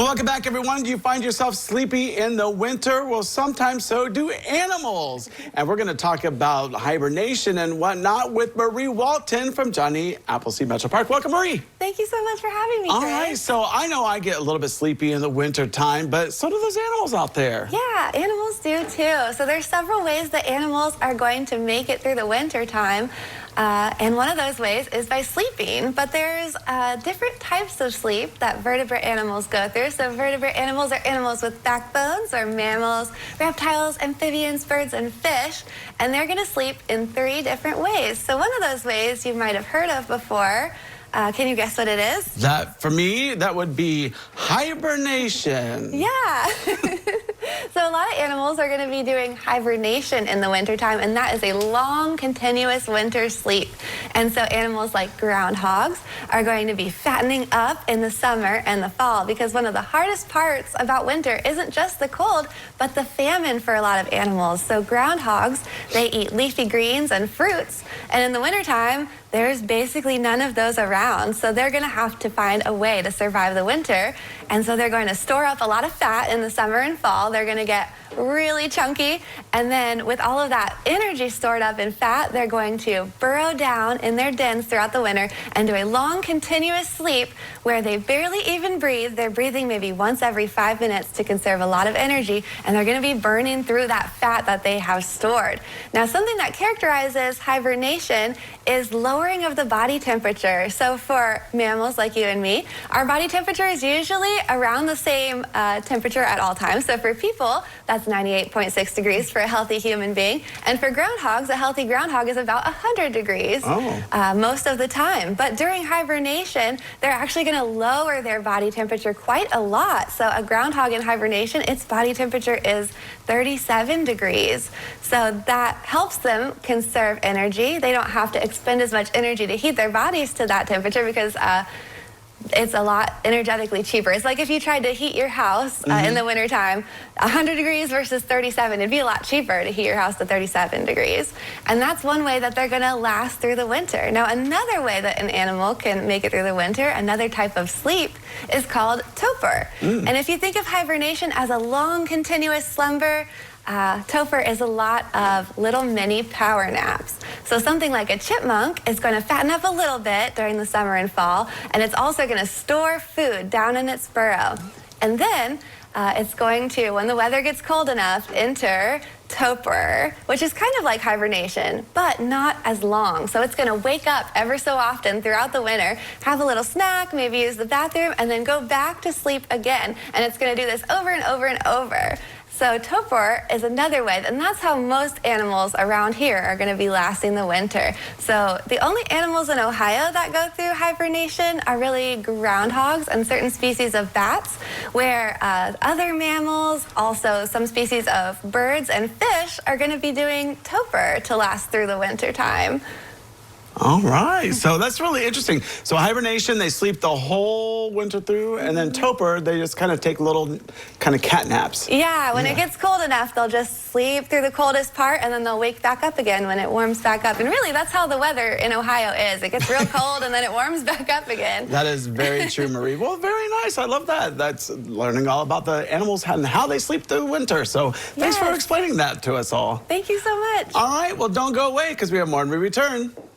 Well, welcome back, everyone. Do you find yourself sleepy in the winter? Well, sometimes so do animals. And we're going to talk about hibernation and whatnot with Marie Walton from Johnny Appleseed Metro Park. Welcome, Marie. Thank you so much for having me, All Chris. right, so I know I get a little bit sleepy in the winter time, but so do those animals out there. Yeah, animals do too. So there's several ways that animals are going to make it through the winter time. And one of those ways is by sleeping. But there's different types of sleep that vertebrate animals go through. So vertebrate animals are animals with backbones, or mammals, reptiles, amphibians, birds, and fish. And they're going to sleep in 3 different ways. So one of those ways you might have heard of before. Can you guess what it is? That, for me, that would be hibernation. Yeah. So a lot of animals are going to be doing hibernation in the wintertime, and that is a long, continuous winter sleep. And so animals like groundhogs are going to be fattening up in the summer and the fall, because one of the hardest parts about winter isn't just the cold, but the famine for a lot of animals. So groundhogs, they eat leafy greens and fruits, and in the wintertime, there's basically none of those around. So they're going to have to find a way to survive the winter. And so they're going to store up a lot of fat in the summer and fall. They're going to get really chunky. And then with all of that energy stored up in fat, they're going to burrow down in their dens throughout the winter and do a long continuous sleep where they barely even breathe. They're breathing maybe once every 5 minutes to conserve a lot of energy. And they're going to be burning through that fat that they have stored. Now, something that characterizes hibernation is lowering of the body temperature. So for mammals like you and me, our body temperature is usually around the same temperature at all times. So for people, that's 98.6 degrees for a healthy human being. And for groundhogs, a healthy groundhog is about 100 degrees most of the time. But during hibernation, they're actually going to lower their body temperature quite a lot. So a groundhog in hibernation, its body temperature is 37 degrees. So that helps them conserve energy. They don't have to expend as much energy to heat their bodies to that temperature because it's a lot energetically cheaper. It's like if you tried to heat your house in the wintertime, 100 degrees versus 37, it'd be a lot cheaper to heat your house to 37 degrees. And that's one way that they're going to last through the winter. Now, another way that an animal can make it through the winter, another type of sleep, is called torpor. And if you think of hibernation as a long, continuous slumber, torpor is a lot of little mini power naps. So something like a chipmunk is going to fatten up a little bit during the summer and fall, and it's also going to store food down in its burrow. And then it's going to, when the weather gets cold enough, enter torpor, which is kind of like hibernation, but not as long. So it's going to wake up ever so often throughout the winter, have a little snack, maybe use the bathroom, and then go back to sleep again. And it's going to do this over and over and over. So torpor is another way, and that's how most animals around here are going to be lasting the winter. So the only animals in Ohio that go through hibernation are really groundhogs and certain species of bats, where other mammals, also some species of birds and fish, are going to be doing torpor to last through the winter time. All right, so that's really interesting. So hibernation, they sleep the whole winter through, and then torpor, they just kind of take little kind of cat naps. Yeah, when it gets cold enough, they'll just sleep through the coldest part, and then they'll wake back up again when it warms back up. And really, that's how the weather in Ohio is. It gets real cold, and then it warms back up again. That is very true, Marie. Well, very nice. I love that. That's learning all about the animals and how they sleep through winter. So thanks for explaining that to us all. Thank you so much. All right, well, don't go away because we have more when we return.